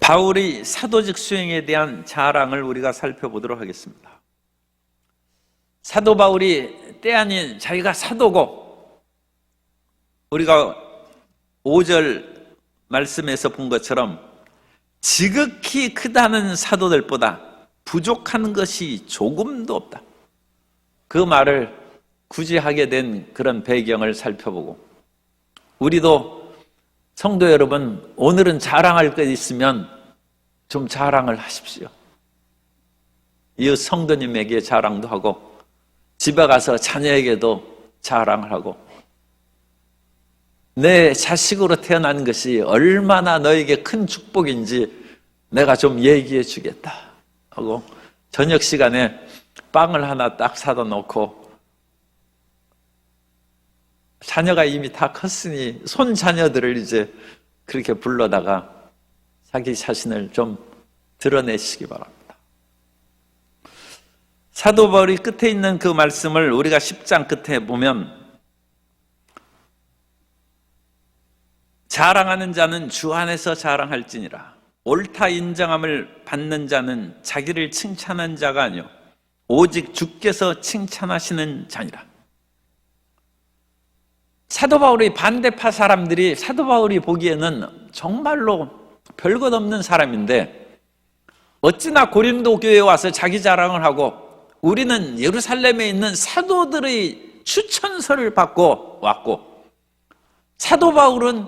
바울의 사도직 수행에 대한 자랑을 우리가 살펴보도록 하겠습니다. 사도 바울이 때 아닌 자기가 사도고, 우리가 5절 말씀에서 본 것처럼 지극히 크다는 사도들보다 부족한 것이 조금도 없다, 그 말을 굳이 하게 된 그런 배경을 살펴보고, 우리도 성도 여러분, 오늘은 자랑할 것 있으면 좀 자랑을 하십시오. 이웃 성도님에게 자랑도 하고, 집에 가서 자녀에게도 자랑을 하고, 내 자식으로 태어난 것이 얼마나 너에게 큰 축복인지 내가 좀 얘기해 주겠다 하고, 저녁 시간에 빵을 하나 딱 사다 놓고, 자녀가 이미 다 컸으니 손 자녀들을 이제 그렇게 불러다가 자기 자신을 좀 드러내시기 바랍니다. 사도 바울이 끝에 있는 그 말씀을 우리가 10장 끝에 보면, 자랑하는 자는 주 안에서 자랑할지니라. 옳다 인정함을 받는 자는 자기를 칭찬한 자가 아니요 오직 주께서 칭찬하시는 자니라. 사도 바울의 반대파 사람들이 사도 바울이 보기에는 정말로 별것 없는 사람인데, 어찌나 고린도 교회에 와서 자기 자랑을 하고, 우리는 예루살렘에 있는 사도들의 추천서를 받고 왔고, 사도 바울은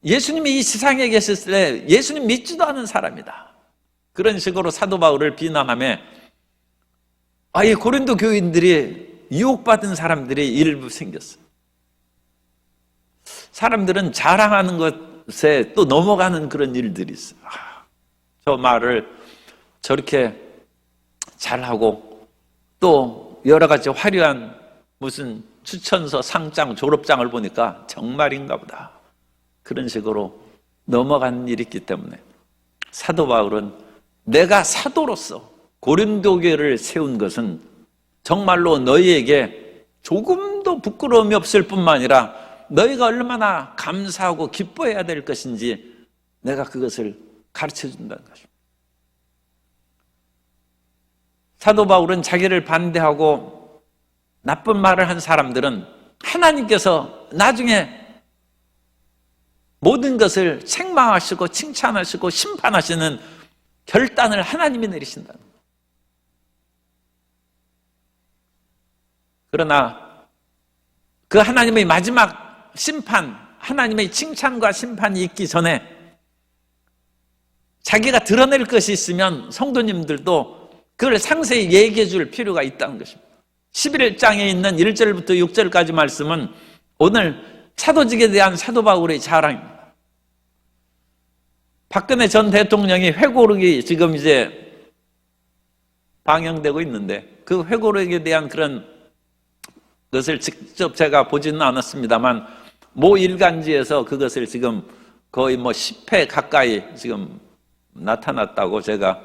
예수님이 이 세상에 계셨을 때 예수님 믿지도 않은 사람이다, 그런 식으로 사도 바울을 비난하며, 이 고린도 교인들이 유혹받은 사람들이 일부 생겼어요. 사람들은 자랑하는 것에 또 넘어가는 그런 일들이 있어요. 저 말을 저렇게 잘하고, 또 여러 가지 화려한 무슨 추천서, 상장, 졸업장을 보니까 정말인가 보다, 그런 식으로 넘어가는 일이 있기 때문에 사도 바울은 내가 사도로서 고린도 교회를 세운 것은 정말로 너희에게 조금도 부끄러움이 없을 뿐만 아니라 너희가 얼마나 감사하고 기뻐해야 될 것인지 내가 그것을 가르쳐 준다는 것입니다. 사도 바울은 자기를 반대하고 나쁜 말을 한 사람들은 하나님께서 나중에 모든 것을 책망하시고 칭찬하시고 심판하시는 결단을 하나님이 내리신다는 거예요. 그러나 그 하나님의 마지막 심판, 하나님의 칭찬과 심판이 있기 전에 자기가 드러낼 것이 있으면 성도님들도 그걸 상세히 얘기해 줄 필요가 있다는 것입니다. 11장에 있는 1절부터 6절까지 말씀은 오늘 사도직에 대한 사도 바울의 자랑입니다. 박근혜 전 대통령이 회고록이 지금 이제 방영되고 있는데, 그 회고록에 대한 그런 것을 직접 제가 보지는 않았습니다만, 모 일간지에서 그것을 지금 거의 10회 가까이 지금 나타났다고 제가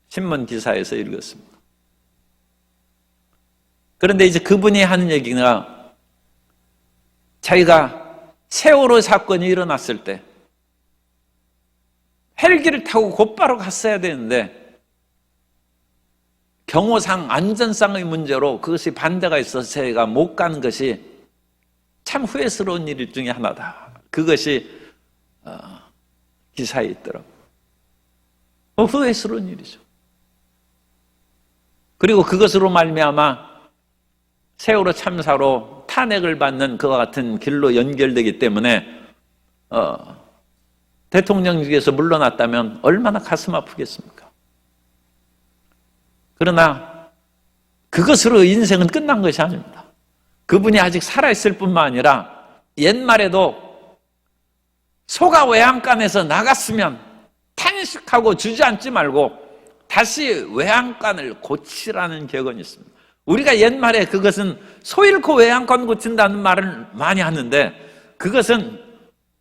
신문 기사에서 읽었습니다. 그런데 이제 그분이 하는 얘기가, 자기가 세월호 사건이 일어났을 때 헬기를 타고 곧바로 갔어야 되는데 경호상 안전상의 문제로 그것이 반대가 있어서 제가 못 가는 것이 참 후회스러운 일 중에 하나다, 그것이 기사에 있더라고요. 후회스러운 일이죠. 그리고 그것으로 말미암아 세월호 참사로 탄핵을 받는 그와 같은 길로 연결되기 때문에 대통령직에서 물러났다면 얼마나 가슴 아프겠습니까? 그러나 그것으로 인생은 끝난 것이 아닙니다. 그분이 아직 살아있을 뿐만 아니라 옛말에도 소가 외양간에서 나갔으면 탄식하고 주저앉지 말고 다시 외양간을 고치라는 격언이 있습니다. 우리가 옛말에 그것은 소 잃고 외양간 고친다는 말을 많이 하는데, 그것은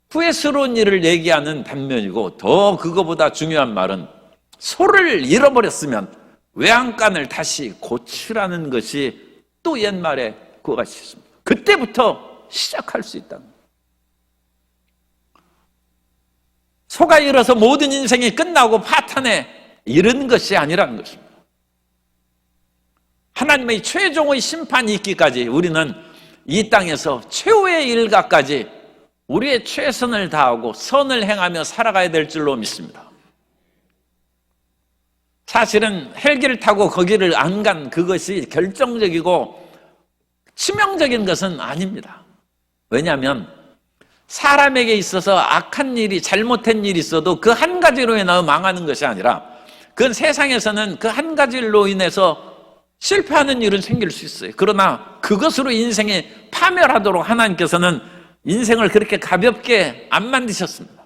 후회스러운 일을 얘기하는 반면이고, 더 그거보다 중요한 말은 소를 잃어버렸으면 외양간을 다시 고치라는 것이 또 옛말에 그와 같이 있습니다. 그때부터 시작할 수 있다는 거예요. 속아 일어서 모든 인생이 끝나고 파탄에 이른 것이 아니라는 것입니다. 하나님의 최종의 심판이 있기까지 우리는 이 땅에서 최후의 일가까지 우리의 최선을 다하고 선을 행하며 살아가야 될 줄로 믿습니다. 사실은 헬기를 타고 거기를 안 간 그것이 결정적이고 치명적인 것은 아닙니다. 왜냐하면 사람에게 있어서 악한 일이, 잘못된 일이 있어도 그 한 가지로 인하여 망하는 것이 아니라 그건 세상에서는 그 한 가지 일로 인해서 실패하는 일은 생길 수 있어요. 그러나 그것으로 인생이 파멸하도록 하나님께서는 인생을 그렇게 가볍게 안 만드셨습니다.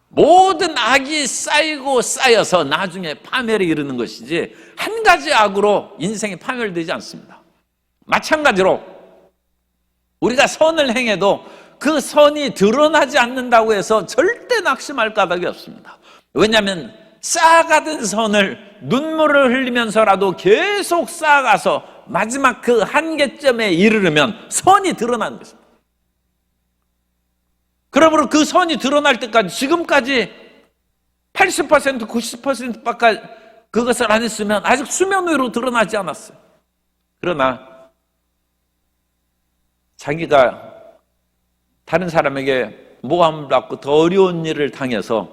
모든 악이 쌓이고 쌓여서 나중에 파멸에 이르는 것이지 한 가지 악으로 인생이 파멸되지 않습니다. 마찬가지로 우리가 선을 행해도 그 선이 드러나지 않는다고 해서 절대 낙심할 까닭이 없습니다. 왜냐하면 쌓아가던 선을 눈물을 흘리면서라도 계속 쌓아가서 마지막 그 한계점에 이르르면 선이 드러나는 것입니다. 그러므로 그 선이 드러날 때까지 지금까지 80% 90%밖에 그것을 안 했으면 아직 수면 위로 드러나지 않았어요. 그러나 자기가 다른 사람에게 모함을 받고 더 어려운 일을 당해서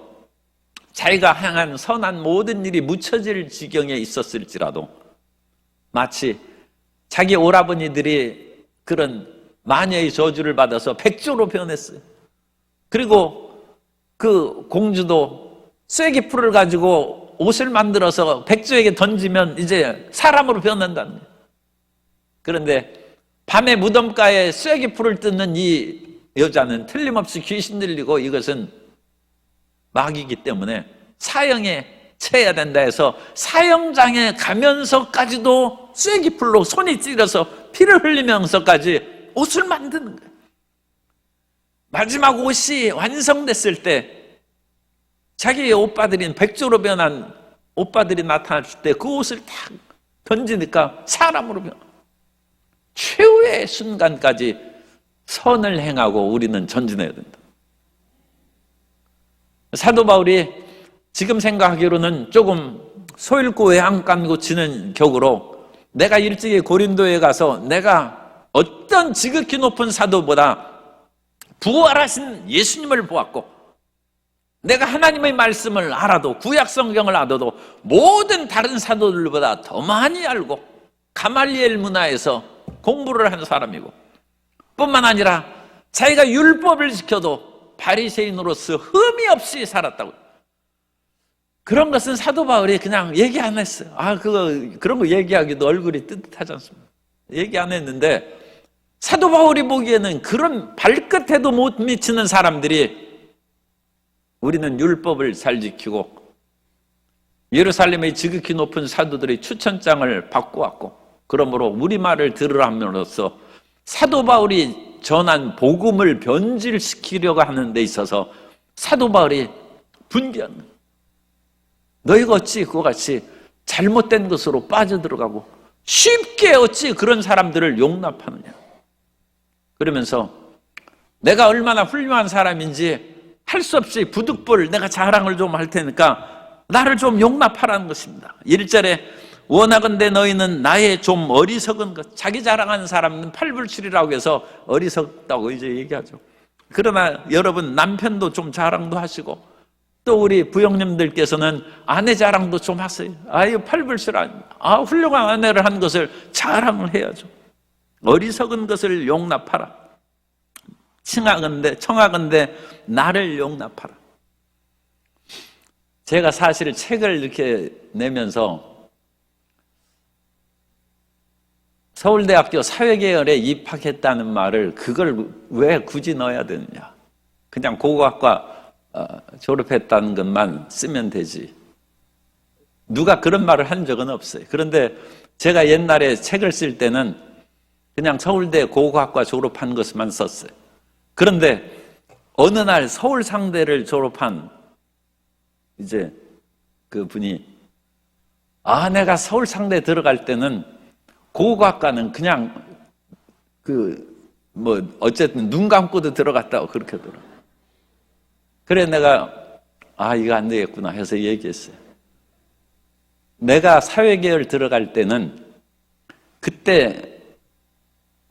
자기가 향한 선한 모든 일이 묻혀질 지경에 있었을지라도 마치 자기 오라버니들이 그런 마녀의 저주를 받아서 백조로 변했어요. 그리고 그 공주도 쐐기풀을 가지고 옷을 만들어서 백조에게 던지면 이제 사람으로 변한다는 거예요. 그런데 밤에 무덤가에 쐐기풀을 뜯는 이 여자는 틀림없이 귀신 들리고 이것은 마귀이기 때문에 사형에 처해야 된다 해서 사형장에 가면서까지도 쐐기풀로 손이 찔려서 피를 흘리면서까지 옷을 만드는 거예요. 마지막 옷이 완성됐을 때 자기의 오빠들인 백조로 변한 오빠들이 나타났을 때 그 옷을 탁 던지니까 사람으로 변한 최후의 순간까지 선을 행하고 우리는 전진해야 된다. 사도 바울이 지금 생각하기로는 조금 소잃고 외양간 고치는 격으로 내가 일찍이 고린도에 가서 내가 어떤 지극히 높은 사도보다 부활하신 예수님을 보았고 내가 하나님의 말씀을 알아도 구약 성경을 알아도 모든 다른 사도들보다 더 많이 알고 가말리엘 문화에서 공부를 한 사람이고 뿐만 아니라 자기가 율법을 지켜도 바리새인으로서 흠이 없이 살았다고. 그런 것은 사도 바울이 그냥 얘기 안 했어요. 그런 거 얘기하기도 얼굴이 뜨뜻하지 않습니다. 얘기 안 했는데 사도 바울이 보기에는 그런 발끝에도 못 미치는 사람들이 우리는 율법을 잘 지키고 예루살렘의 지극히 높은 사도들의 추천장을 받고 왔고 그러므로 우리 말을 들으함으로써 사도 바울이 전한 복음을 변질시키려고 하는 데 있어서 사도 바울이 분개하는 거예요. 너희가 어찌 그와 같이 잘못된 것으로 빠져들어가고 쉽게 어찌 그런 사람들을 용납하느냐. 그러면서 내가 얼마나 훌륭한 사람인지 할 수 없이 부득불 내가 자랑을 좀 할 테니까 나를 좀 용납하라는 것입니다. 1절에 원하건대 너희는 나의 좀 어리석은 것, 자기 자랑하는 사람은 팔불출이라고 해서 어리석다고 이제 얘기하죠. 그러나 여러분 남편도 좀 자랑도 하시고 또 우리 부형님들께서는 아내 자랑도 좀 하세요. 이거 팔불출 아닙니다. 훌륭한 아내를 한 것을 자랑을 해야죠. 어리석은 것을 용납하라. 청하건대 나를 용납하라. 제가 사실 책을 이렇게 내면서 서울대학교 사회계열에 입학했다는 말을 그걸 왜 굳이 넣어야 되느냐. 그냥 고고학과 졸업했다는 것만 쓰면 되지. 누가 그런 말을 한 적은 없어요. 그런데 제가 옛날에 책을 쓸 때는 그냥 서울대 고고학과 졸업한 것만 썼어요. 그런데 어느 날 서울상대를 졸업한 이제 그 분이 내가 서울상대 들어갈 때는 고고학과는 그냥 어쨌든 눈 감고도 들어갔다고 그렇게 하더라고요. 그래 내가 이거 안 되겠구나 해서 얘기했어요. 내가 사회계열 들어갈 때는 그때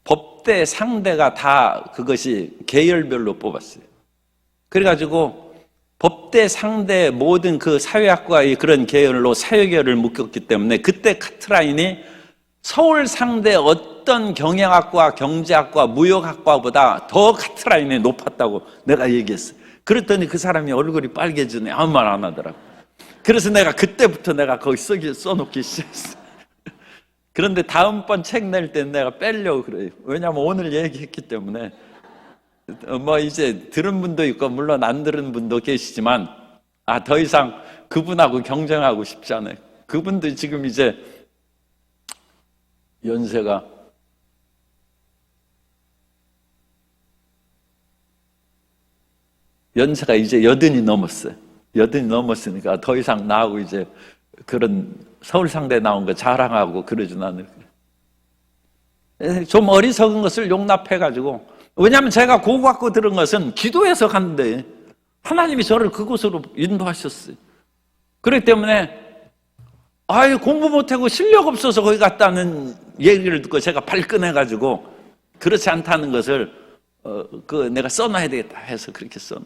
법대 상대가 다 그것이 계열별로 뽑았어요. 그래가지고 법대 상대 모든 그 사회학과의 그런 계열로 사회계열을 묶였기 때문에 그때 카트라인이 서울 상대 어떤 경영학과, 경제학과, 무역학과보다 더 카트라인이 높았다고 내가 얘기했어요. 그랬더니 그 사람이 얼굴이 빨개지네. 아무 말 안 하더라고. 그래서 내가 그때부터 내가 거기 써놓기 시작했어. 그런데 다음번 책 낼 때 내가 빼려고 그래요. 왜냐하면 오늘 얘기했기 때문에 뭐 이제 들은 분도 있고 물론 안 들은 분도 계시지만 더 이상 그분하고 경쟁하고 싶지 않아요. 그분도 지금 이제 연세가 이제 80이 넘었어요. 80이 넘었으니까 더 이상 나하고 이제 그런 서울 상대 나온 거 자랑하고 그러진 않을 거예요. 좀 어리석은 것을 용납해가지고, 왜냐하면 제가 그거 갖고 들은 것은 기도해서 갔는데 하나님이 저를 그곳으로 인도하셨어요. 그렇기 때문에 공부 못하고 실력 없어서 거기 갔다는 얘기를 듣고 제가 발끈해가지고 그렇지 않다는 것을 내가 써놔야 되겠다 해서 그렇게 써.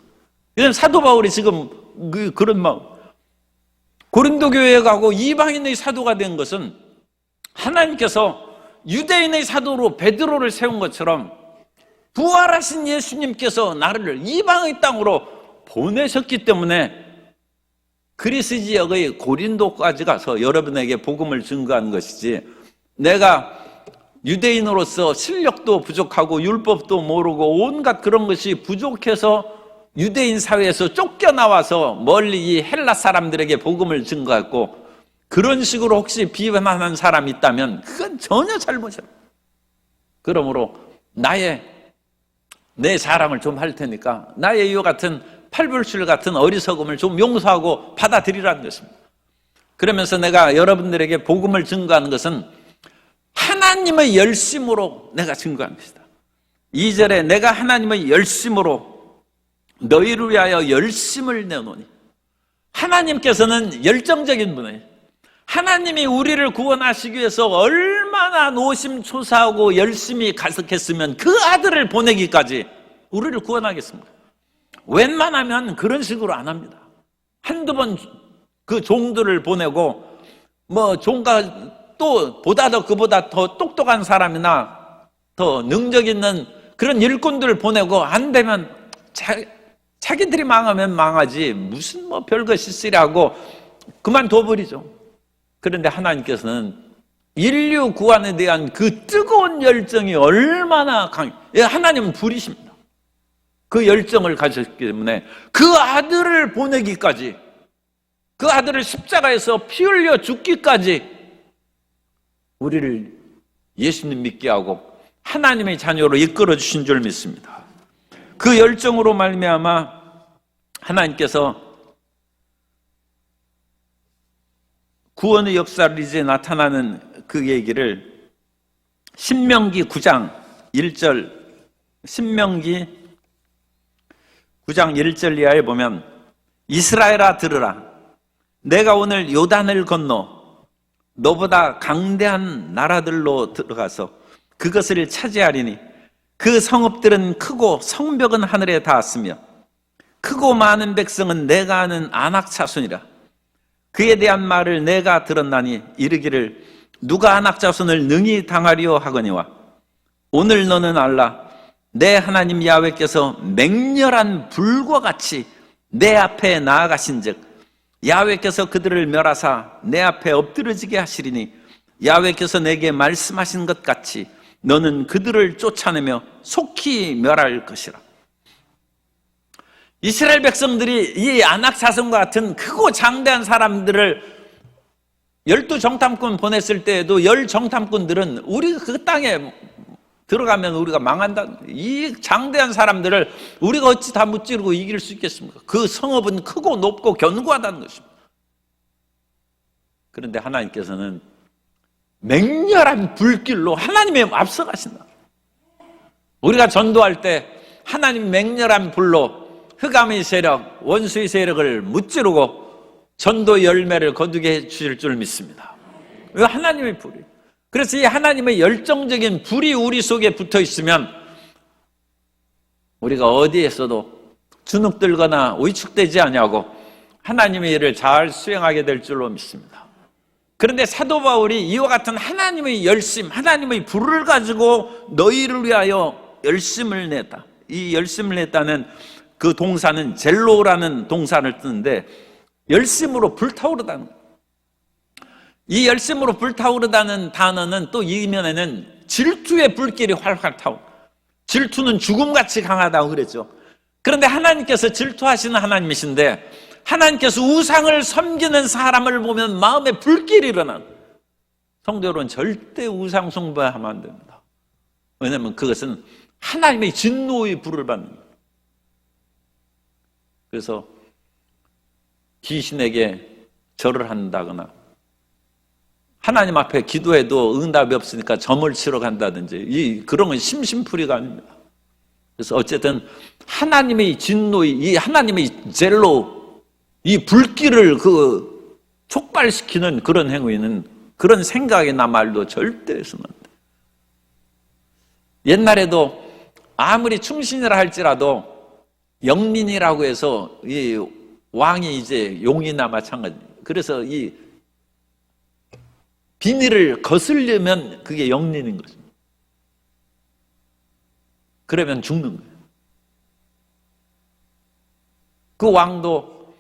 이런 사도 바울이 지금 그런 마음. 고린도 교회에 가고 이방인의 사도가 된 것은 하나님께서 유대인의 사도로 베드로를 세운 것처럼 부활하신 예수님께서 나를 이방의 땅으로 보내셨기 때문에 그리스 지역의 고린도까지 가서 여러분에게 복음을 증거하는 것이지, 내가 유대인으로서 실력도 부족하고 율법도 모르고 온갖 그런 것이 부족해서 유대인 사회에서 쫓겨나와서 멀리 이 헬라 사람들에게 복음을 증거했고 그런 식으로 혹시 비판하는 사람이 있다면 그건 전혀 잘못이야. 그러므로 내 자랑을 좀 할 테니까 나의 이와 같은 팔불출 같은 어리석음을 좀 용서하고 받아들이라는 것입니다. 그러면서 내가 여러분들에게 복음을 증거하는 것은 하나님의 열심으로 내가 증거한 것이다. 2절에 내가 하나님의 열심으로 너희를 위하여 열심을 내노니, 하나님께서는 열정적인 분이에요. 하나님이 우리를 구원하시기 위해서 얼마나 노심초사하고 열심히 가득했으면 그 아들을 보내기까지 우리를 구원하겠습니까? 웬만하면 그런 식으로 안 합니다. 한두 번 그 종들을 보내고 종가 또 그보다 더 똑똑한 사람이나 더 능력 있는 그런 일꾼들을 보내고 안 되면 자기들이 망하면 망하지 무슨 별것이 있으라고 그만둬버리죠. 그런데 하나님께서는 인류 구원에 대한 그 뜨거운 열정이 얼마나 하나님은 불이십니다. 그 열정을 가졌기 때문에 그 아들을 보내기까지, 그 아들을 십자가에서 피 흘려 죽기까지 우리를 예수님 믿게 하고 하나님의 자녀로 이끌어 주신 줄 믿습니다. 그 열정으로 말미암아 하나님께서 구원의 역사를 이제 나타나는 그 얘기를 신명기 9장 1절, 신명기 9장 1절 이하에 보면, 이스라엘아 들으라. 내가 오늘 요단을 건너 너보다 강대한 나라들로 들어가서 그것을 차지하리니 그 성읍들은 크고 성벽은 하늘에 닿았으며 크고 많은 백성은 내가 아는 아낙 자손이라. 그에 대한 말을 내가 들었나니 이르기를 누가 아낙 자손을 능히 당하리요 하거니와 오늘 너는 알라. 내 하나님 야훼께서 맹렬한 불과 같이 내 앞에 나아가신즉 야훼께서 그들을 멸하사 내 앞에 엎드러지게 하시리니 야훼께서 내게 말씀하신 것 같이 너는 그들을 쫓아내며 속히 멸할 것이라. 이스라엘 백성들이 이 아낙 자손과 같은 크고 장대한 사람들을 12정탐꾼 보냈을 때에도 10정탐꾼들은 우리 그 땅에 들어가면 우리가 망한다. 이 장대한 사람들을 우리가 어찌 다 무찌르고 이길 수 있겠습니까? 그 성읍은 크고 높고 견고하다는 것입니다. 그런데 하나님께서는 맹렬한 불길로 하나님의 앞서가신다. 우리가 전도할 때 하나님 맹렬한 불로 흑암의 세력, 원수의 세력을 무찌르고 전도 열매를 거두게 해 주실 줄 믿습니다. 이거 하나님의 불이. 그래서 이 하나님의 열정적인 불이 우리 속에 붙어 있으면 우리가 어디에서도 주눅들거나 위축되지 아니하고 하나님의 일을 잘 수행하게 될 줄로 믿습니다. 그런데 사도 바울이 이와 같은 하나님의 열심, 하나님의 불을 가지고 너희를 위하여 열심을 냈다. 이 열심을 냈다는 그 동사는 젤로라는 동사를 쓰는데 열심으로 불타오르다는 거예요. 이 열심으로 불타오르다는 단어는 또 이면에는 질투의 불길이 활활 타오르고, 질투는 죽음같이 강하다고 그랬죠. 그런데 하나님께서 질투하시는 하나님이신데 하나님께서 우상을 섬기는 사람을 보면 마음에 불길이 일어나는, 성도 여러분, 절대 우상 숭배하면 안 됩니다. 왜냐하면 그것은 하나님의 진노의 불을 받는 거예요. 그래서 귀신에게 절을 한다거나 하나님 앞에 기도해도 응답이 없으니까 점을 치러 간다든지 그런 건 심심풀이가 아닙니다. 그래서 어쨌든 하나님의 진노의, 이 하나님의 젤로, 이 불길을 촉발시키는 그런 행위는, 그런 생각이나 말도 절대 해서는 안 돼요. 옛날에도 아무리 충신이라 할지라도 영린이라고 해서 이 왕이 이제 용이나 마찬가지예요. 그래서 이 비닐을 거슬리면 그게 영린인 것입니다. 그러면 죽는 거예요. 그 왕도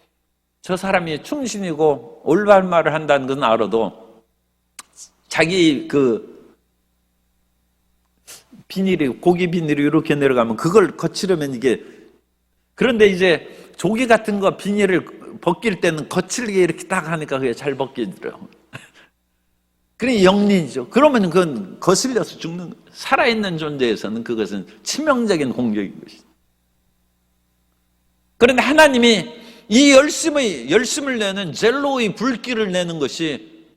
저 사람이 충신이고 올바른 말을 한다는 건 알아도 자기 비닐이, 고기 비닐이 이렇게 내려가면 그걸 거치려면 이게, 그런데 이제 조개 같은 거 비닐을 벗길 때는 거칠게 이렇게 딱 하니까 그게 잘 벗기더라고요. 그게 영린이죠. 그러면 그건 거슬려서 죽는 거예요. 살아있는 존재에서는 그것은 치명적인 공격인 것이죠. 그런데 하나님이 이 열심을 내는 젤로의 불길을 내는 것이,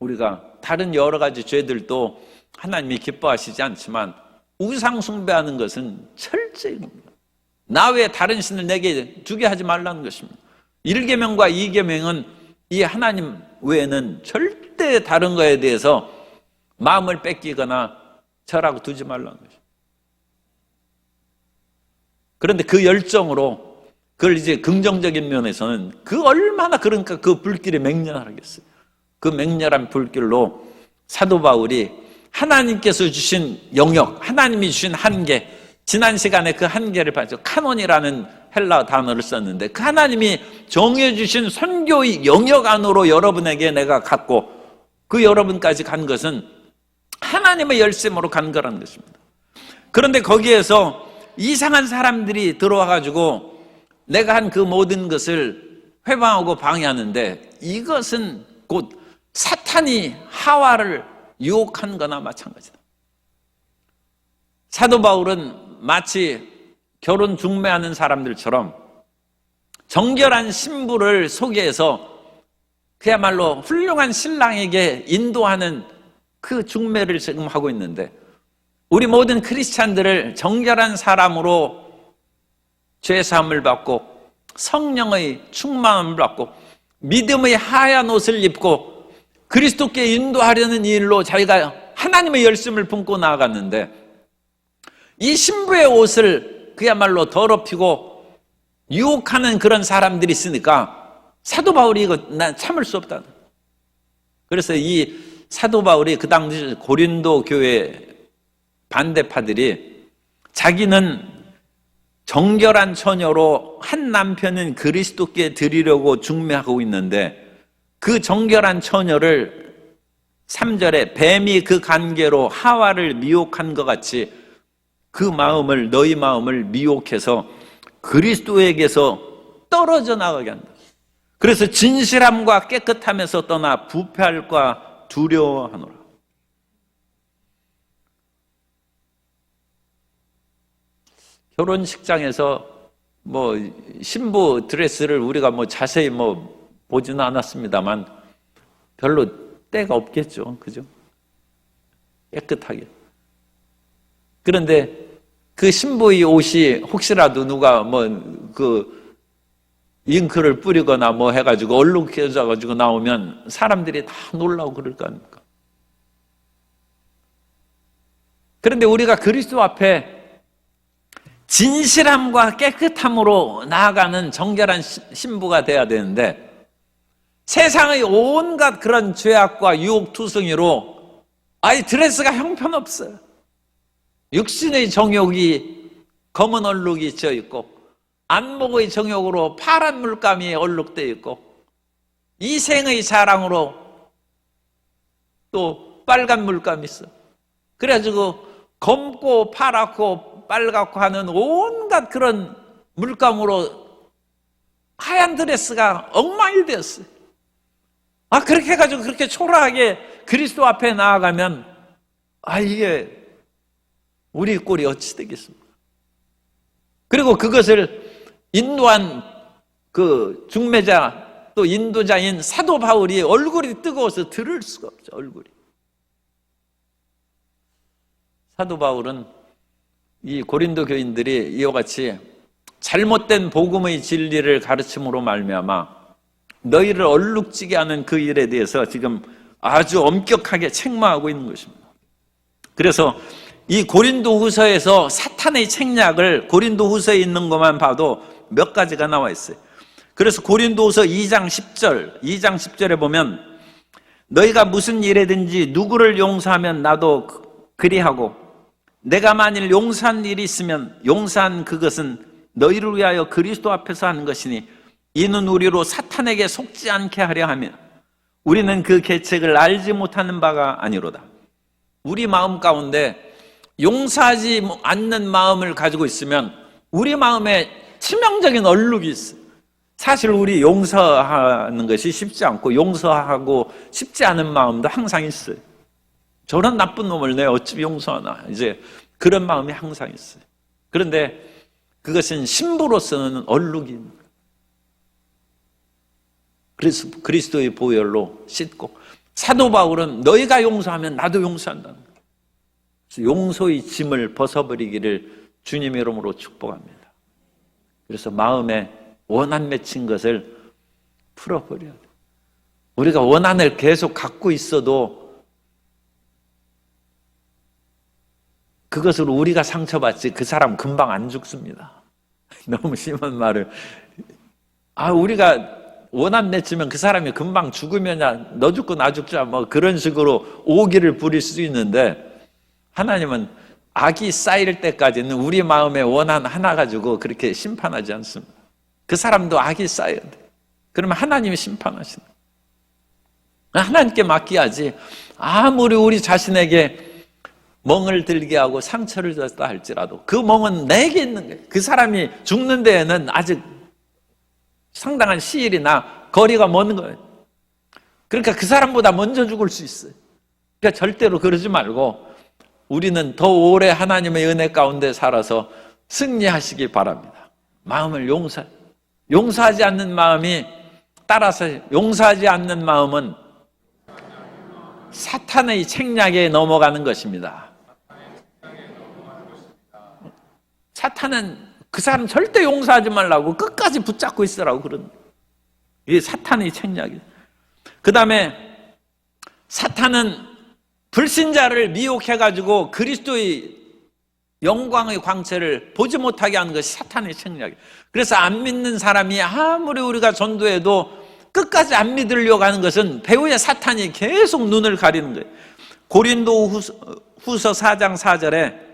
우리가 다른 여러 가지 죄들도 하나님이 기뻐하시지 않지만 우상 숭배하는 것은 철저히 나 외에 다른 신을 내게 두게 하지 말라는 것입니다. 1계명과 2계명은 이 하나님 외에는 절대 다른 거에 대해서 마음을 뺏기거나 절하고 두지 말라는 것입니다. 그런데 그 열정으로 그걸 이제 긍정적인 면에서는 얼마나, 그러니까 그 불길이 맹렬하겠어요. 그 맹렬한 불길로 사도 바울이 하나님께서 주신 영역, 하나님이 주신 한계, 지난 시간에 그 한계를 봤죠. 카논이라는 헬라 단어를 썼는데 그 하나님이 정해주신 선교의 영역 안으로 여러분에게 내가 갔고 그 여러분까지 간 것은 하나님의 열심으로 간 거라는 것입니다. 그런데 거기에서 이상한 사람들이 들어와가지고 내가 한 그 모든 것을 회방하고 방해하는데 이것은 곧 사탄이 하와를 유혹한 거나 마찬가지다. 사도 바울은 마치 결혼 중매하는 사람들처럼 정결한 신부를 소개해서 그야말로 훌륭한 신랑에게 인도하는 그 중매를 지금 하고 있는데, 우리 모든 크리스찬들을 정결한 사람으로 죄사함을 받고 성령의 충만함을 받고 믿음의 하얀 옷을 입고 그리스도께 인도하려는 일로 자기가 하나님의 열심을 품고 나아갔는데, 이 신부의 옷을 그야말로 더럽히고 유혹하는 그런 사람들이 있으니까 사도 바울이 이거 난 참을 수 없다. 그래서 이 사도 바울이 그 당시 고린도 교회 반대파들이 자기는 정결한 처녀로 한 남편은 그리스도께 드리려고 중매하고 있는데 그 정결한 처녀를 3절에 뱀이 그 관계로 하와를 미혹한 것 같이 그 마음을, 너희 마음을 미혹해서 그리스도에게서 떨어져 나가게 한다. 그래서 진실함과 깨끗함에서 떠나 부패할까 두려워하노라. 결혼식장에서 신부 드레스를 우리가 자세히 보지는 않았습니다만 별로 때가 없겠죠. 그죠? 깨끗하게. 그런데 그 신부의 옷이 혹시라도 누가 잉크를 뿌리거나 해가지고 얼룩해져가지고 나오면 사람들이 다 놀라고 그럴 거 아닙니까? 그런데 우리가 그리스도 앞에 진실함과 깨끗함으로 나아가는 정결한 신부가 돼야 되는데, 세상의 온갖 그런 죄악과 유혹투성이로 드레스가 형편없어요. 육신의 정욕이 검은 얼룩이 져 있고, 안목의 정욕으로 파란 물감이 얼룩되어 있고, 이생의 자랑으로 또 빨간 물감이 있어. 그래가지고 검고 파랗고 빨갛고 하는 온갖 그런 물감으로 하얀 드레스가 엉망이 되었어요. 그렇게 해가지고 그렇게 초라하게 그리스도 앞에 나아가면 이게 우리 꼴이 어찌 되겠습니까? 그리고 그것을 인도한 그 중매자 또 인도자인 사도 바울이 얼굴이 뜨거워서 들을 수가 없죠. 얼굴이. 사도 바울은 이 고린도 교인들이 이와 같이 잘못된 복음의 진리를 가르침으로 말미암아 너희를 얼룩지게 하는 그 일에 대해서 지금 아주 엄격하게 책망하고 있는 것입니다. 그래서 이 고린도후서에서 사탄의 책략을 고린도후서에 있는 것만 봐도 몇 가지가 나와 있어요. 그래서 고린도후서 2장 10절에 보면 너희가 무슨 일에든지 누구를 용서하면 나도 그리하고 내가 만일 용서한 일이 있으면 용서한 그것은 너희를 위하여 그리스도 앞에서 하는 것이니 이는 우리로 사탄에게 속지 않게 하려 하며 우리는 그 계책을 알지 못하는 바가 아니로다. 우리 마음 가운데 용서하지 않는 마음을 가지고 있으면 우리 마음에 치명적인 얼룩이 있어요. 사실 우리 용서하는 것이 쉽지 않고 용서하고 싶지 않은 마음도 항상 있어요. 저런 나쁜 놈을 내가 어찌 용서하나, 이제 그런 마음이 항상 있어요. 그런데 그것은 신부로서는 얼룩입니다. 그래서 그리스도의 보혈로 씻고, 사도 바울은 너희가 용서하면 나도 용서한다는 거예요. 그래서 용서의 짐을 벗어버리기를 주님의 이름으로 축복합니다. 그래서 마음에 원한 맺힌 것을 풀어버려야 돼요. 우리가 원한을 계속 갖고 있어도 그것으로 우리가 상처받지 그 사람 금방 안 죽습니다. 너무 심한 말을. 우리가 원한 맺으면 그 사람이 금방 죽으면 너 죽고 나 죽자 그런 식으로 오기를 부릴 수 있는데, 하나님은 악이 쌓일 때까지는 우리 마음에 원한 하나 가지고 그렇게 심판하지 않습니다. 그 사람도 악이 쌓여야 돼. 그러면 하나님이 심판하시는 거예요. 하나님께 맡겨야지. 아무리 우리 자신에게 멍을 들게 하고 상처를 줬다 할지라도 그 멍은 내게 있는 거예요. 그 사람이 죽는 데에는 아직 상당한 시일이나 거리가 먼 거예요. 그러니까 그 사람보다 먼저 죽을 수 있어요. 그러니까 절대로 그러지 말고 우리는 더 오래 하나님의 은혜 가운데 살아서 승리하시기 바랍니다. 마음을 용서하지 않는 마음이, 따라서 용서하지 않는 마음은 사탄의 책략에 넘어가는 것입니다. 사탄은 그 사람 절대 용서하지 말라고 끝까지 붙잡고 있으라고 그러는 거예요. 이게 사탄의 책략이에요. 그 다음에 사탄은 불신자를 미혹해가지고 그리스도의 영광의 광채를 보지 못하게 하는 것이 사탄의 책략이에요. 그래서 안 믿는 사람이 아무리 우리가 전도해도 끝까지 안 믿으려고 하는 것은 배후에 사탄이 계속 눈을 가리는 거예요. 고린도 후서 4장 4절에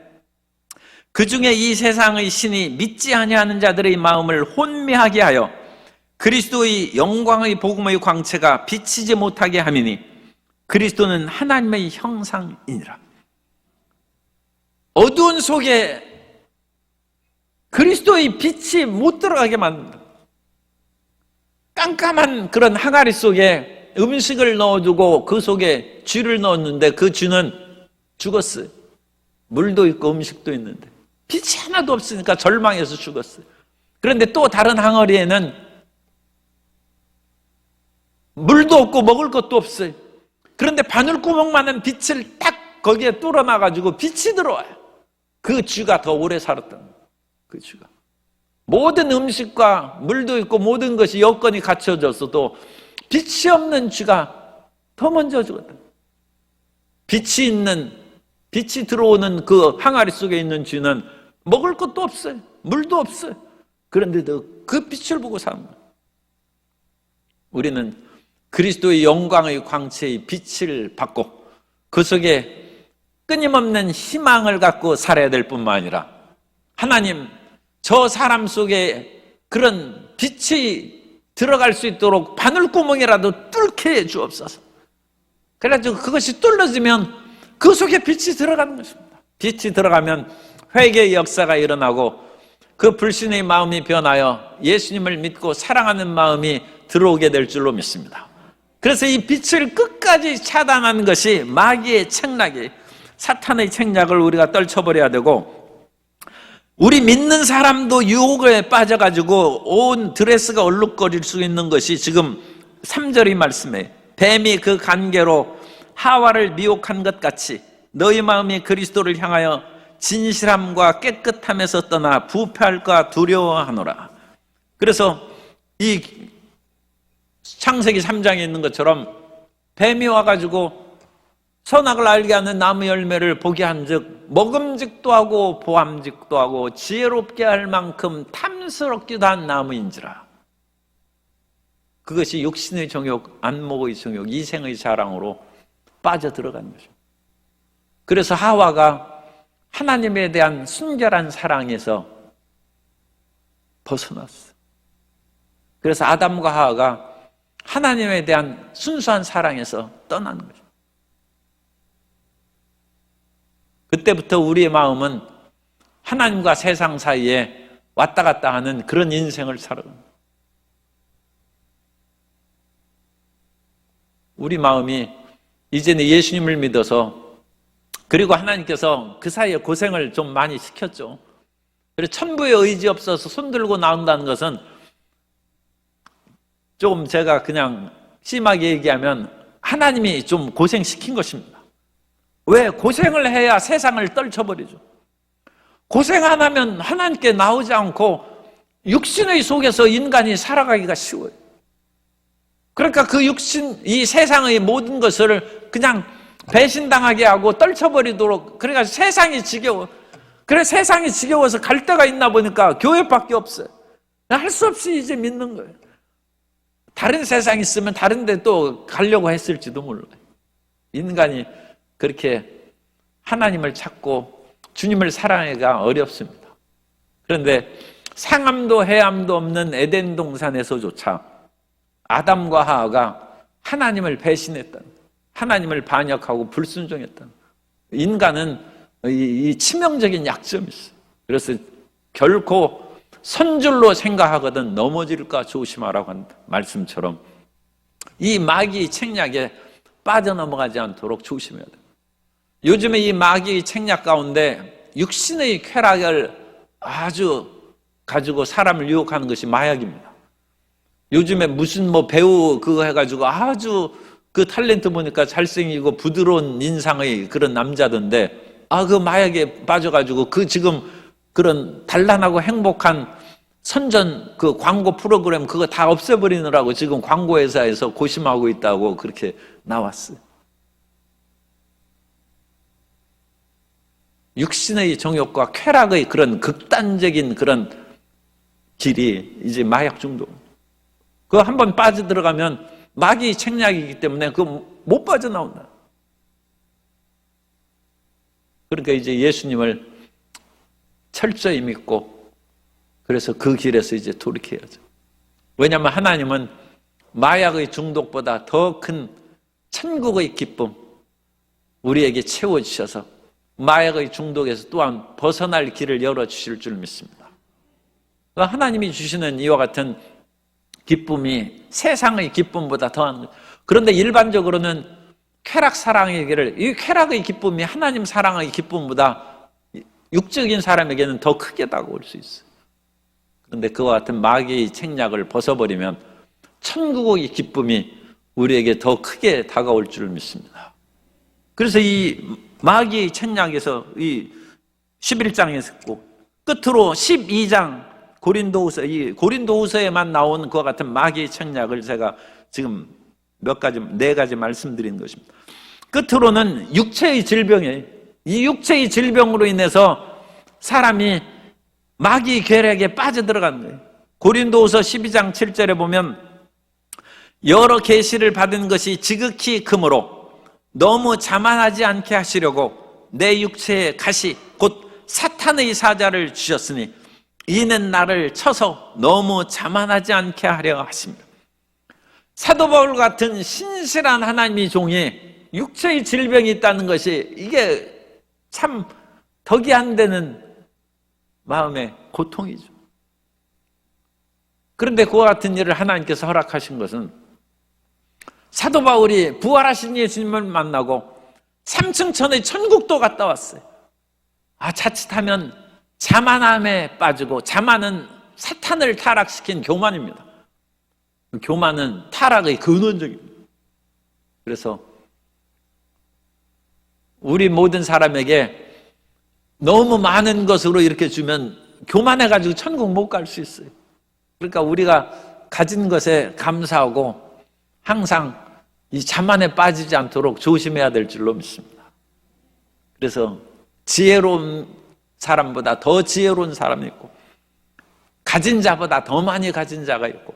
그 중에 이 세상의 신이 믿지 아니하는 자들의 마음을 혼미하게 하여 그리스도의 영광의 복음의 광채가 비치지 못하게 함이니 그리스도는 하나님의 형상이니라. 어두운 속에 그리스도의 빛이 못 들어가게 만든다. 깜깜한 그런 항아리 속에 음식을 넣어두고 그 속에 쥐를 넣었는데 그 쥐는 죽었어요. 물도 있고 음식도 있는데 빛이 하나도 없으니까 절망해서 죽었어요. 그런데 또 다른 항아리에는 물도 없고 먹을 것도 없어요. 그런데 바늘구멍만한 빛을 딱 거기에 뚫어놔가지고 빛이 들어와요. 그 쥐가 더 오래 살았다는 거예요. 그 쥐가. 모든 음식과 물도 있고 모든 것이 여건이 갖춰졌어도 빛이 없는 쥐가 더 먼저 죽었다. 빛이 들어오는 그 항아리 속에 있는 쥐는 먹을 것도 없어요. 물도 없어요. 그런데도 그 빛을 보고 사는 거예요. 우리는 그리스도의 영광의 광채의 빛을 받고 그 속에 끊임없는 희망을 갖고 살아야 될 뿐만 아니라 하나님, 저 사람 속에 그런 빛이 들어갈 수 있도록 바늘구멍이라도 뚫게 해 주옵소서. 그래가지고 그것이 뚫어지면 그 속에 빛이 들어가는 것입니다. 빛이 들어가면 회개의 역사가 일어나고 그 불신의 마음이 변하여 예수님을 믿고 사랑하는 마음이 들어오게 될 줄로 믿습니다. 그래서 이 빛을 끝까지 차단하는 것이 마귀의 책략이, 사탄의 책략을 우리가 떨쳐버려야 되고, 우리 믿는 사람도 유혹에 빠져가지고 온 드레스가 얼룩거릴 수 있는 것이 지금 3절의 말씀에 뱀이 그 관계로 하와를 미혹한 것 같이 너희 마음이 그리스도를 향하여 진실함과 깨끗함에서 떠나 부패할까 두려워하노라. 그래서 이 창세기 3장에 있는 것처럼 뱀이 와가지고 선악을 알게 하는 나무 열매를 보게 한즉 먹음직도 하고 보암직도 하고 지혜롭게 할 만큼 탐스럽기도 한 나무인지라. 그것이 육신의 정욕, 안목의 정욕, 이생의 자랑으로 빠져들어간 것입니다. 그래서 하와가 하나님에 대한 순결한 사랑에서 벗어났어요. 그래서 아담과 하와가 하나님에 대한 순수한 사랑에서 떠나는 거죠. 그때부터 우리의 마음은 하나님과 세상 사이에 왔다 갔다 하는 그런 인생을 살아갑니다. 우리 마음이 이제는 예수님을 믿어서, 그리고 하나님께서 그 사이에 고생을 좀 많이 시켰죠. 그래서 천부의 의지 없어서 손들고 나온다는 것은 조금 제가 그냥 심하게 얘기하면 하나님이 좀 고생시킨 것입니다. 왜? 고생을 해야 세상을 떨쳐버리죠. 고생 안 하면 하나님께 나오지 않고 육신의 속에서 인간이 살아가기가 쉬워요. 그러니까 그 육신, 이 세상의 모든 것을 그냥 배신당하게 하고 떨쳐버리도록, 그러니까 세상이 지겨워. 그래, 세상이 지겨워서 갈 데가 있나 보니까 교회밖에 없어요. 할 수 없이 이제 믿는 거예요. 다른 세상이 있으면 다른 데 또 가려고 했을지도 몰라요. 인간이 그렇게 하나님을 찾고 주님을 사랑하기가 어렵습니다. 그런데 상함도 해함도 없는 에덴 동산에서조차 아담과 하와가 하나님을 배신했던, 하나님을 반역하고 불순종했던, 인간은 이 치명적인 약점이 있어요. 그래서 결코 선줄로 생각하거든 넘어질까 조심하라고 한 말씀처럼 이 마귀의 책략에 빠져넘어가지 않도록 조심해야 돼요. 요즘에 이 마귀의 책략 가운데 육신의 쾌락을 아주 가지고 사람을 유혹하는 것이 마약입니다. 요즘에 무슨 배우 그거 해가지고 아주 그 탤런트 보니까 잘생기고 부드러운 인상의 그런 남자던데, 그 마약에 빠져가지고 그 지금 그런 단란하고 행복한 선전 그 광고 프로그램 그거 다 없애버리느라고 지금 광고회사에서 고심하고 있다고 그렇게 나왔어요. 육신의 정욕과 쾌락의 그런 극단적인 그런 길이 이제 마약 중독. 그거 한번 빠져들어가면 마귀의 책략이기 때문에 그거 못 빠져나온다. 그러니까 이제 예수님을 철저히 믿고, 그래서 그 길에서 이제 돌이켜야죠. 왜냐하면 하나님은 마약의 중독보다 더 큰 천국의 기쁨 우리에게 채워주셔서 마약의 중독에서 또한 벗어날 길을 열어주실 줄 믿습니다. 하나님이 주시는 이와 같은 기쁨이 세상의 기쁨보다 더한 거예요. 그런데 일반적으로는 쾌락 사랑의 길을, 이 쾌락의 기쁨이 하나님 사랑의 기쁨보다 육적인 사람에게는 더 크게 다가올 수 있어요. 그런데 그와 같은 마귀의 책략을 벗어버리면 천국의 기쁨이 우리에게 더 크게 다가올 줄 믿습니다. 그래서 이 마귀의 책략에서 이 11장에서 있고 끝으로 12장 고린도후서, 이 고린도후서에만 나온 그와 같은 마귀의 책략을 제가 지금 네 가지 말씀드린 것입니다. 끝으로는 육체의 질병이에요. 이 육체의 질병으로 인해서 사람이 마귀 괴력에 빠져들어가는 거예요. 고린도후서 12장 7절에 보면 여러 계시를 받은 것이 지극히 크므로 너무 자만하지 않게 하시려고 내 육체에 가시 곧 사탄의 사자를 주셨으니 이는 나를 쳐서 너무 자만하지 않게 하려 하십니다. 사도 바울 같은 신실한 하나님의 종이 육체의 질병이 있다는 것이 이게 참 덕이 안 되는 마음의 고통이죠. 그런데 그와 같은 일을 하나님께서 허락하신 것은 사도 바울이 부활하신 예수님을 만나고 3층 천의 천국도 갔다 왔어요. 자칫하면 자만함에 빠지고, 자만은 사탄을 타락시킨 교만입니다. 교만은 타락의 근원적입니다. 그래서 우리 모든 사람에게 너무 많은 것으로 이렇게 주면 교만해가지고 천국 못 갈 수 있어요. 그러니까 우리가 가진 것에 감사하고 항상 이 자만에 빠지지 않도록 조심해야 될 줄로 믿습니다. 그래서 지혜로운 사람보다 더 지혜로운 사람이 있고, 가진 자보다 더 많이 가진 자가 있고,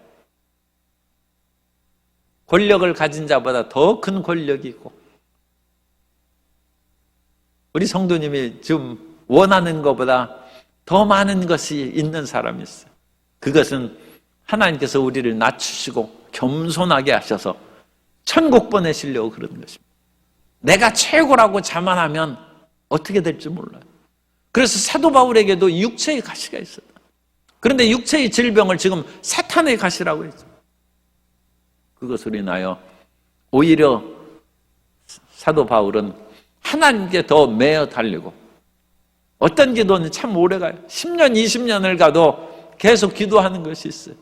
권력을 가진 자보다 더 큰 권력이 있고, 우리 성도님이 지금 원하는 것보다 더 많은 것이 있는 사람이 있어요. 그것은 하나님께서 우리를 낮추시고 겸손하게 하셔서 천국 보내시려고 그러는 것입니다. 내가 최고라고 자만하면 어떻게 될지 몰라요. 그래서 사도 바울에게도 육체의 가시가 있어요. 그런데 육체의 질병을 지금 사탄의 가시라고 했죠. 그것으로 인하여 오히려 사도 바울은 하나님께 더 매어 달리고, 어떤 기도는 참 오래가요. 10년, 20년을 가도 계속 기도하는 것이 있어요.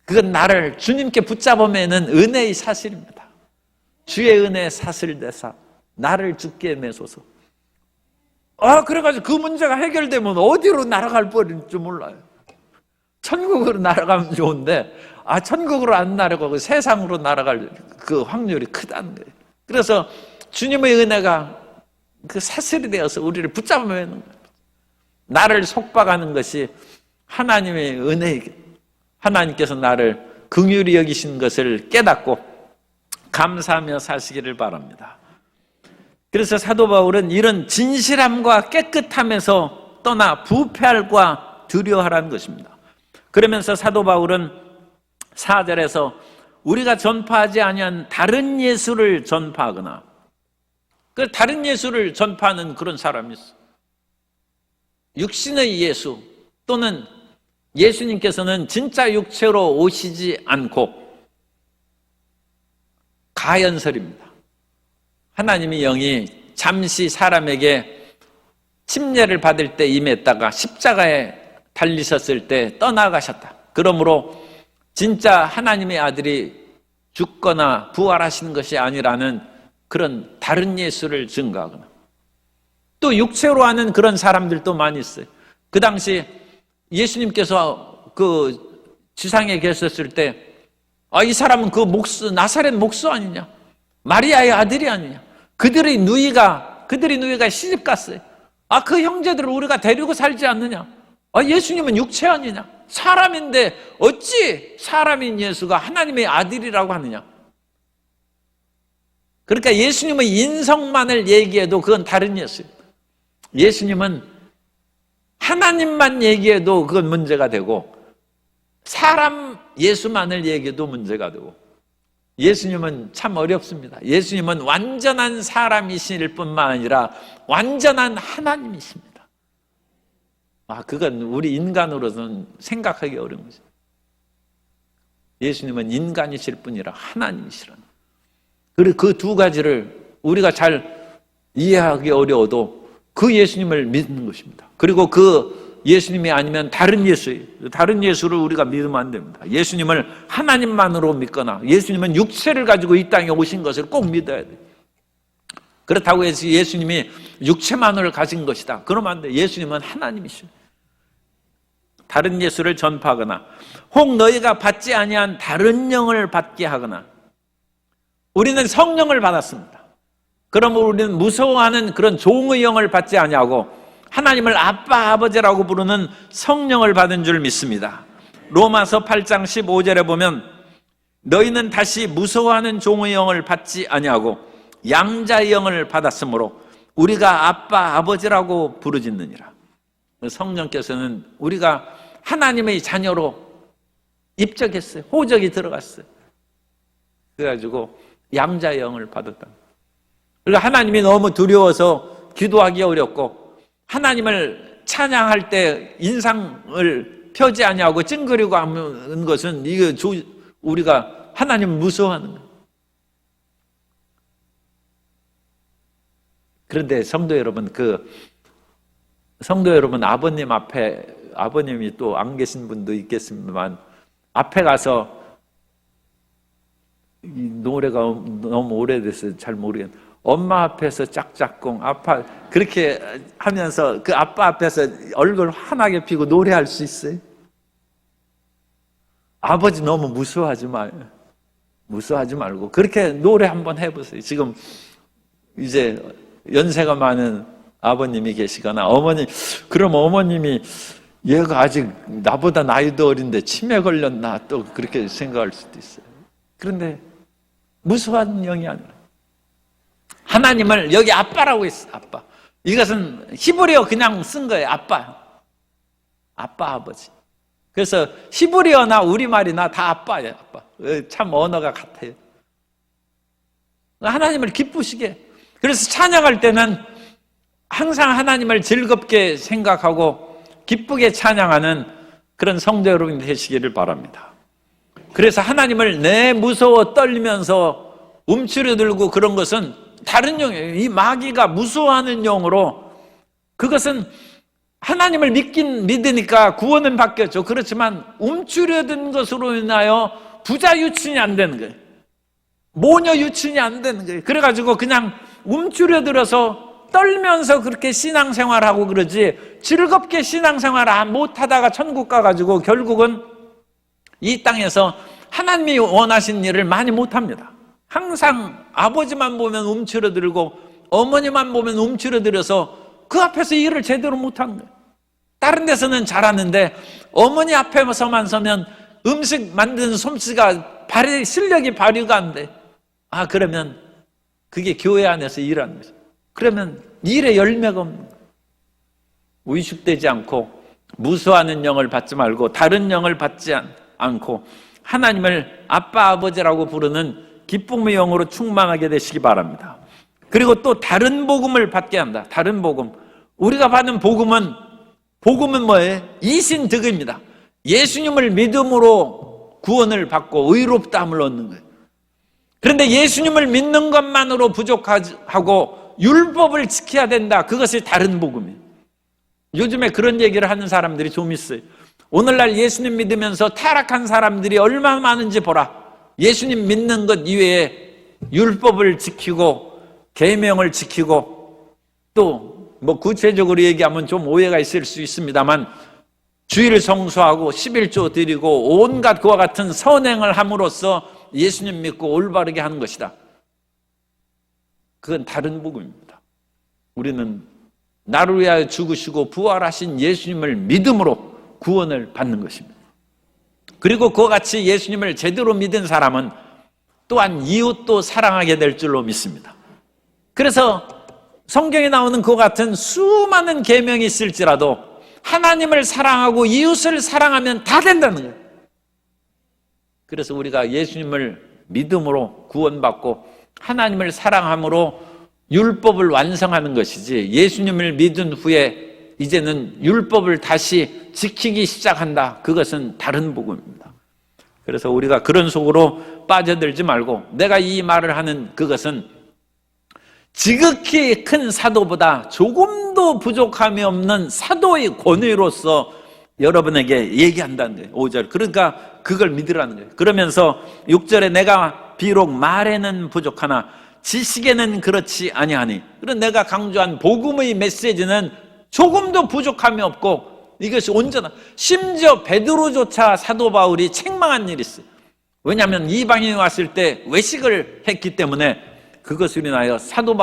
그건 나를 주님께 붙잡아매는 은혜의 사슬입니다. 주의 은혜 사슬대사 나를 주께 매소서. 그래가지고 그 문제가 해결되면 어디로 날아갈 뻔인지 몰라요. 천국으로 날아가면 좋은데, 천국으로 안 날아가고 세상으로 날아갈 그 확률이 크다는 거예요. 그래서 주님의 은혜가 그 사슬이 되어서 우리를 붙잡아매는 거예요. 나를 속박하는 것이 하나님의 은혜, 하나님께서 나를 긍휼히 여기신 것을 깨닫고 감사하며 사시기를 바랍니다. 그래서 사도 바울은 이런 진실함과 깨끗함에서 떠나 부패할과 두려워하라는 것입니다. 그러면서 사도 바울은 4절에서 우리가 전파하지 아니한 다른 예수를 전파하거나, 그 다른 예수를 전파하는 그런 사람이 있어. 육신의 예수 또는 예수님께서는 진짜 육체로 오시지 않고 가연설입니다. 하나님의 영이 잠시 사람에게 침례를 받을 때 임했다가 십자가에 달리셨을 때 떠나가셨다. 그러므로 진짜 하나님의 아들이 죽거나 부활하시는 것이 아니라는 그런 다른 예수를 증거하거나, 또 육체로 하는 그런 사람들도 많이 있어요. 그 당시 예수님께서 그 지상에 계셨을 때 이 사람은 그 나사렛 목수 아니냐, 마리아의 아들이 아니냐, 그들의 누이가 시집 갔어요. 그 형제들을 우리가 데리고 살지 않느냐, 예수님은 육체 아니냐, 사람인데 어찌 사람인 예수가 하나님의 아들이라고 하느냐. 그러니까 예수님의 인성만을 얘기해도 그건 다른 예수입니다. 예수님은 하나님만 얘기해도 그건 문제가 되고, 사람 예수만을 얘기해도 문제가 되고, 예수님은 참 어렵습니다. 예수님은 완전한 사람이실 뿐만 아니라 완전한 하나님이십니다. 그건 우리 인간으로서는 생각하기 어려운 거죠. 예수님은 인간이실 뿐이라 하나님이시라는. 그리고 그 두 가지를 우리가 잘 이해하기 어려워도 그 예수님을 믿는 것입니다. 그리고 그 예수님이 아니면 다른 예수를 우리가 믿으면 안 됩니다. 예수님을 하나님만으로 믿거나 예수님은 육체를 가지고 이 땅에 오신 것을 꼭 믿어야 돼요. 그렇다고 해서 예수님이 육체만을 가진 것이다, 그러면 안 돼. 예수님은 하나님이시오. 다른 예수를 전파하거나 혹 너희가 받지 아니한 다른 영을 받게 하거나, 우리는 성령을 받았습니다. 그러면 우리는 무서워하는 그런 종의 영을 받지 아니하고 하나님을 아빠 아버지라고 부르는 성령을 받은 줄 믿습니다. 로마서 8장 15절에 보면 너희는 다시 무서워하는 종의 영을 받지 아니하고 양자의 영을 받았으므로 우리가 아빠 아버지라고 부르짖느니라. 성령께서는 우리가 하나님의 자녀로 입적했어요. 호적이 들어갔어요. 그래가지고 양자의 영을 받았다. 그러니까 하나님이 너무 두려워서 기도하기 어렵고, 하나님을 찬양할 때 인상을 펴지 아니하고 찡그리고 하는 것은 이게 우리가 하나님을 무서워하는 거예요. 그런데 성도 여러분, 아버님 앞에, 아버님이 또 안 계신 분도 있겠습니다만, 앞에 가서 이 노래가 너무 오래돼서 잘 모르겠는데, 엄마 앞에서 짝짝꿍, 아빠 그렇게 하면서 그 아빠 앞에서 얼굴 환하게 피고 노래할 수 있어요? 아버지 너무 무서워하지 말고 그렇게 노래 한번 해보세요. 지금 이제 연세가 많은 아버님이 계시거나 어머니, 그럼 어머님이 얘가 아직 나보다 나이도 어린데 치매 걸렸나 또 그렇게 생각할 수도 있어요. 그런데 무서워하는 영이 아니라 하나님을 여기 아빠라고 했어. 아빠. 이것은 히브리어 그냥 쓴 거예요. 아빠, 아버지. 그래서 히브리어나 우리말이나 다 아빠예요. 아빠. 참 언어가 같아요. 하나님을 기쁘시게. 그래서 찬양할 때는 항상 하나님을 즐겁게 생각하고 기쁘게 찬양하는 그런 성도 여러분이 되시기를 바랍니다. 그래서 하나님을 내 무서워 떨리면서 움츠려들고 그런 것은 다른 영이에요. 이 마귀가 무서워하는 영으로, 그것은 하나님을 믿으니까 구원은 받겠죠. 그렇지만 움츠려든 것으로 인하여 부자 유친이 안 되는 거예요. 모녀 유친이 안 되는 거예요. 그래가지고 그냥 움츠려들어서 떨면서 그렇게 신앙생활하고 그러지, 즐겁게 신앙생활 못하다가 천국 가가지고 결국은 이 땅에서 하나님이 원하신 일을 많이 못합니다. 항상 아버지만 보면 움츠러들고 어머니만 보면 움츠러들어서 그 앞에서 일을 제대로 못하는 거예요. 다른 데서는 잘하는데 어머니 앞에서만 서면 음식 만드는 솜씨가 실력이 발휘가 안 돼. 그러면 그게 교회 안에서 일하는 거죠. 그러면 일에 열매가 없는 거예요. 위축되지 않고 무수하는 영을 받지 말고 다른 영을 받지 않고 하나님을 아빠 아버지라고 부르는 기쁨의 영으로 충만하게 되시기 바랍니다. 그리고 또 다른 복음을 받게 한다. 다른 복음. 우리가 받는 복음은 뭐예요? 이신득입니다. 예수님을 믿음으로 구원을 받고 의롭다함을 얻는 거예요. 그런데 예수님을 믿는 것만으로 부족하고 율법을 지켜야 된다. 그것이 다른 복음이에요. 요즘에 그런 얘기를 하는 사람들이 좀 있어요. 오늘날 예수님 믿으면서 타락한 사람들이 얼마나 많은지 보라. 예수님 믿는 것 이외에 율법을 지키고 계명을 지키고 또 뭐 구체적으로 얘기하면 좀 오해가 있을 수 있습니다만 주일 성수하고 11조 드리고 온갖 그와 같은 선행을 함으로써 예수님 믿고 올바르게 하는 것이다. 그건 다른 복음입니다. 우리는 나를 위하여 죽으시고 부활하신 예수님을 믿음으로 구원을 받는 것입니다. 그리고 그와 같이 예수님을 제대로 믿은 사람은 또한 이웃도 사랑하게 될 줄로 믿습니다. 그래서 성경에 나오는 그와 같은 수많은 계명이 있을지라도 하나님을 사랑하고 이웃을 사랑하면 다 된다는 거예요. 그래서 우리가 예수님을 믿음으로 구원받고 하나님을 사랑함으로 율법을 완성하는 것이지, 예수님을 믿은 후에 이제는 율법을 다시 지키기 시작한다. 그것은 다른 복음입니다. 그래서 우리가 그런 속으로 빠져들지 말고, 내가 이 말을 하는 그것은 지극히 큰 사도보다 조금도 부족함이 없는 사도의 권위로서 여러분에게 얘기한다는 거예요. 5절. 그러니까 그걸 믿으라는 거예요. 그러면서 6절에 내가 비록 말에는 부족하나 지식에는 그렇지 아니하니. 그런 내가 강조한 복음의 메시지는 조금도 부족함이 없고 이것이 온전한, 심지어 베드로조차 사도 바울이 책망한 일이 있어요. 왜냐하면 이방인이 왔을 때 외식을 했기 때문에 그것으로 인하여 사도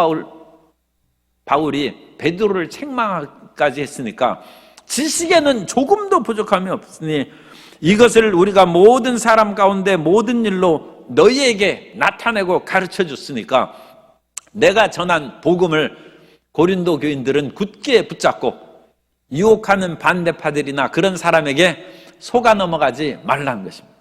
바울이 베드로를 책망까지 했으니까 지식에는 조금도 부족함이 없으니 이것을 우리가 모든 사람 가운데 모든 일로 너희에게 나타내고 가르쳐 줬으니까 내가 전한 복음을 고린도 교인들은 굳게 붙잡고 유혹하는 반대파들이나 그런 사람에게 속아 넘어가지 말라는 것입니다.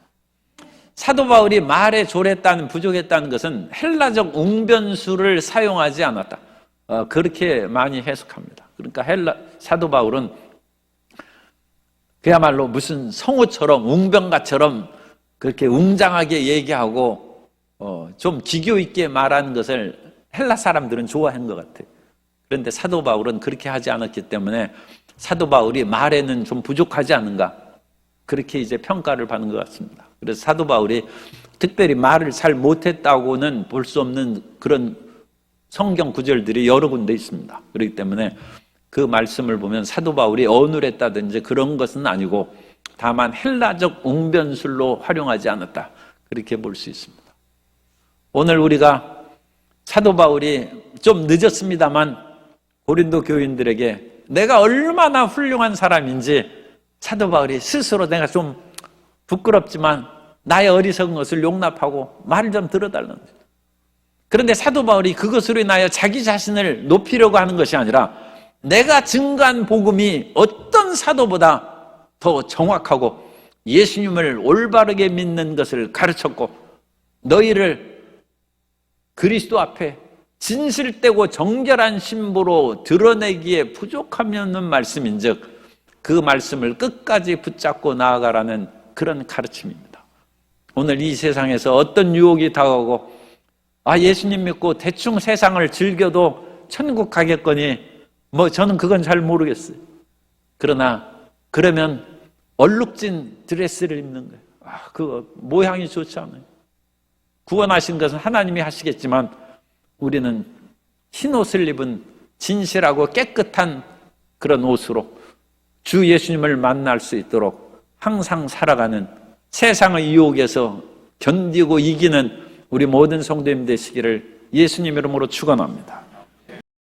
사도 바울이 말에 졸했다는, 부족했다는 것은 헬라적 웅변수를 사용하지 않았다, 그렇게 많이 해석합니다. 그러니까 사도 바울은 그야말로 무슨 성우처럼 웅변가처럼 그렇게 웅장하게 얘기하고 좀 기교 있게 말하는 것을 헬라 사람들은 좋아한 것 같아요. 그런데 사도 바울은 그렇게 하지 않았기 때문에 사도 바울이 말에는 좀 부족하지 않은가, 그렇게 이제 평가를 받는 것 같습니다. 그래서 사도 바울이 특별히 말을 잘 못했다고는 볼 수 없는 그런 성경 구절들이 여러 군데 있습니다. 그렇기 때문에 그 말씀을 보면 사도 바울이 어눌했다든지 그런 것은 아니고 다만 헬라적 웅변술로 활용하지 않았다, 그렇게 볼 수 있습니다. 오늘 우리가 사도 바울이 좀 늦었습니다만 고린도 교인들에게 내가 얼마나 훌륭한 사람인지 사도 바울이 스스로 내가 좀 부끄럽지만 나의 어리석은 것을 용납하고 말을 좀 들어달라는 거죠. 그런데 사도 바울이 그것으로 인하여 자기 자신을 높이려고 하는 것이 아니라 내가 증거한 복음이 어떤 사도보다 더 정확하고 예수님을 올바르게 믿는 것을 가르쳤고 너희를 그리스도 앞에 진실되고 정결한 신부로 드러내기에 부족함이 없는 말씀인즉 그 말씀을 끝까지 붙잡고 나아가라는 그런 가르침입니다. 오늘 이 세상에서 어떤 유혹이 다가오고 예수님 믿고 대충 세상을 즐겨도 천국 가겠거니 저는 그건 잘 모르겠어요. 그러면 얼룩진 드레스를 입는 거예요. 그 모양이 좋지 않아요. 구원하신 것은 하나님이 하시겠지만 우리는 흰 옷을 입은 진실하고 깨끗한 그런 옷으로 주 예수님을 만날 수 있도록 항상 살아가는, 세상의 유혹에서 견디고 이기는 우리 모든 성도님 되시기를 예수님 이름으로 축원합니다.